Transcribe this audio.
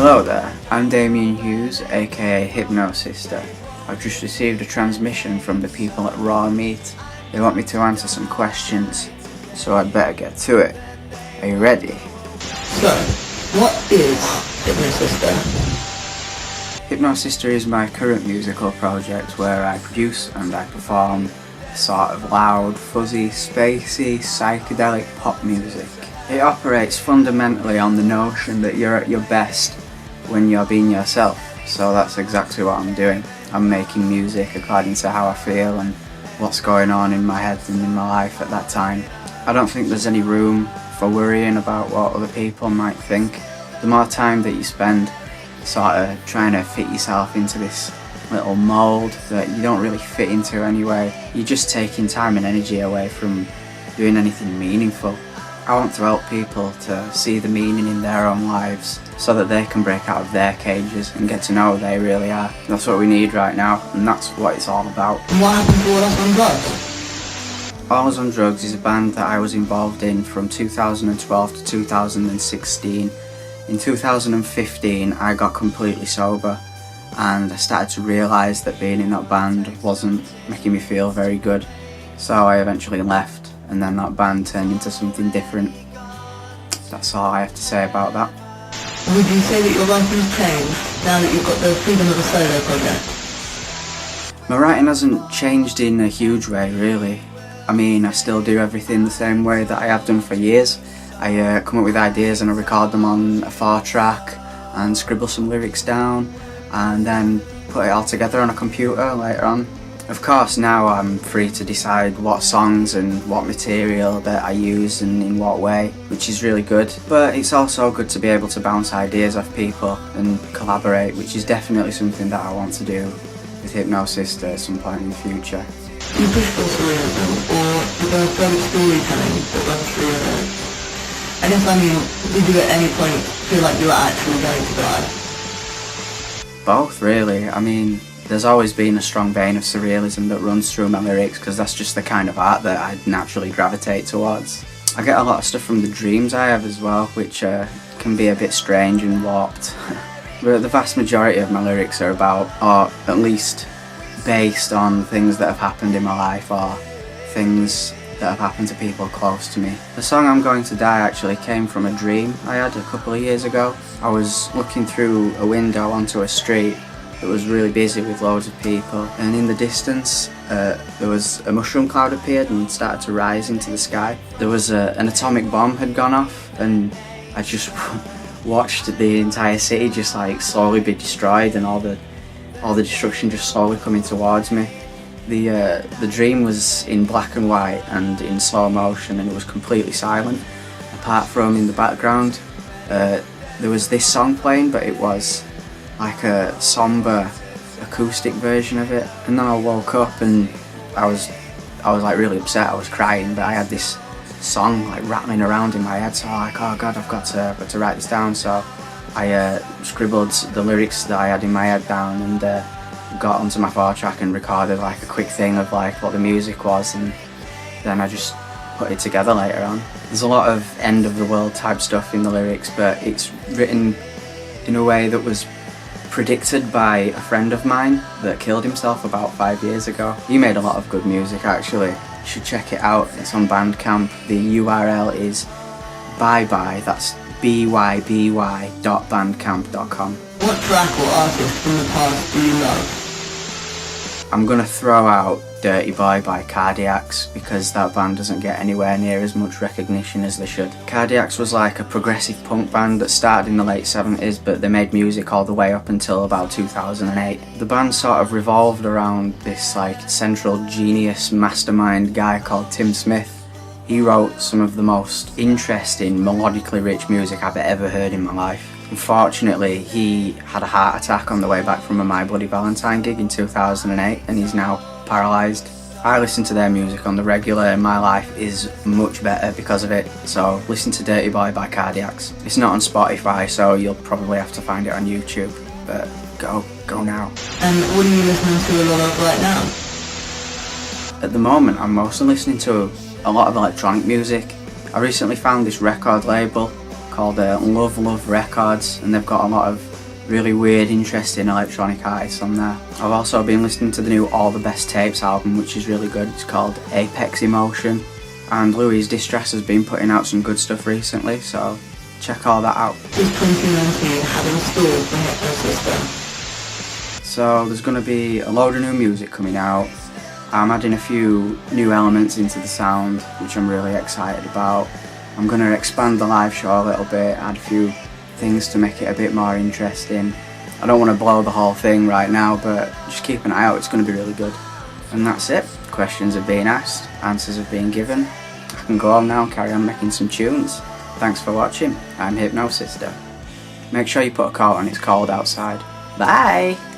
Hello there, I'm Damian Hughes, aka Hypnosister. I've just received a transmission from the people at Raw Meat. They want me to answer some questions, so I'd better get to it. Are you ready? So, what is Hypnosister? Hypnosister is my current musical project where I produce and I perform sort of loud, fuzzy, spacey, psychedelic pop music. It operates fundamentally on the notion that you're at your best when you're being yourself, so that's exactly what I'm doing. I'm making music according to how I feel and what's going on in my head and in my life at that time. I don't think there's any room for worrying about what other people might think. The more time that you spend sort of trying to fit yourself into this little mould that you don't really fit into anyway, you're just taking time and energy away from doing anything meaningful. I want to help people to see the meaning in their own lives so that they can break out of their cages and get to know who they really are. That's what we need right now, and that's what it's all about. And what happened to All Us on Drugs? All Us on Drugs is a band that I was involved in from 2012 to 2016. In 2015 I got completely sober and I started to realise that being in that band wasn't making me feel very good. So I eventually left, and then that band turned into something different. That's all I have to say about that. Would you say that your writing's changed now that you've got the freedom of a solo project? My writing hasn't changed in a huge way, really. I mean, I still do everything the same way that I have done for years. I come up with ideas and I record them on a 4-track and scribble some lyrics down and then put it all together on a computer later on. Of course, now I'm free to decide what songs and what material that I use and in what way, which is really good. But it's also good to be able to bounce ideas off people and collaborate, which is definitely something that I want to do with Hypnosister at some point in the future. Do you push for surrealism, or is there a further storytelling that runs through your lyrics? I guess I mean, did you at any point feel like you were actually going to die? Both, really. I mean, there's always been a strong vein of surrealism that runs through my lyrics because that's just the kind of art that I naturally gravitate towards. I get a lot of stuff from the dreams I have as well, which can be a bit strange and warped. But the vast majority of my lyrics are about, or at least based on, things that have happened in my life or things that have happened to people close to me. The song I'm Going to Die actually came from a dream I had a couple of years ago. I was looking through a window onto a street that was really busy with loads of people, and in the distance there was a mushroom cloud appeared and started to rise into the sky. There was an atomic bomb had gone off, and I just watched the entire city just like slowly be destroyed and all the destruction just slowly coming towards me. The dream was in black and white and in slow motion, and it was completely silent apart from in the background there was this song playing, but it was like a somber acoustic version of it. And then I woke up and I was like really upset. I was crying, but I had this song like rattling around in my head, so I'm like, oh god, I've got to write this down. So I scribbled the lyrics that I had in my head down and got onto my 4-track and recorded like a quick thing of like what the music was, and then I just put it together later on. There's a lot of end of the world type stuff in the lyrics, but it's written in a way that was predicted by a friend of mine that killed himself about 5 years ago. He made a lot of good music actually. You should check it out. It's on Bandcamp. The URL is byby, that's byby.bandcamp.com. What track or artist from the past do you love? I'm gonna throw out Dirty Boy by Cardiacs because that band doesn't get anywhere near as much recognition as they should. Cardiacs was like a progressive punk band that started in the late 70s, but they made music all the way up until about 2008. The band sort of revolved around this like central genius mastermind guy called Tim Smith. He wrote some of the most interesting, melodically rich music I've ever heard in my life. Unfortunately, he had a heart attack on the way back from a My Bloody Valentine gig in 2008 and he's now paralysed. I listen to their music on the regular and my life is much better because of it, so listen to Dirty Boy by Cardiacs. It's not on Spotify, so you'll probably have to find it on YouTube, but go now. And what are you listening to a lot of right now? At the moment, I'm mostly listening to a lot of electronic music. I recently found this record label called Love Records, and they've got a lot of really weird, interesting electronic artists on there. I've also been listening to the new All the Best Tapes album, which is really good. It's called Apex Emotion. And Louise Distress has been putting out some good stuff recently, so check all that out. Does 2019 have in store for Hypnosister? So there's going to be a load of new music coming out. I'm adding a few new elements into the sound, which I'm really excited about. I'm going to expand the live show a little bit, add a few things to make it a bit more interesting. I don't want to blow the whole thing right now, but just keep an eye out, it's going to be really good. And that's it. Questions have been asked, answers have been given. I can go on now and carry on making some tunes. Thanks for watching. I'm Hypnosister. Make sure you put a coat on, it's cold outside. Bye!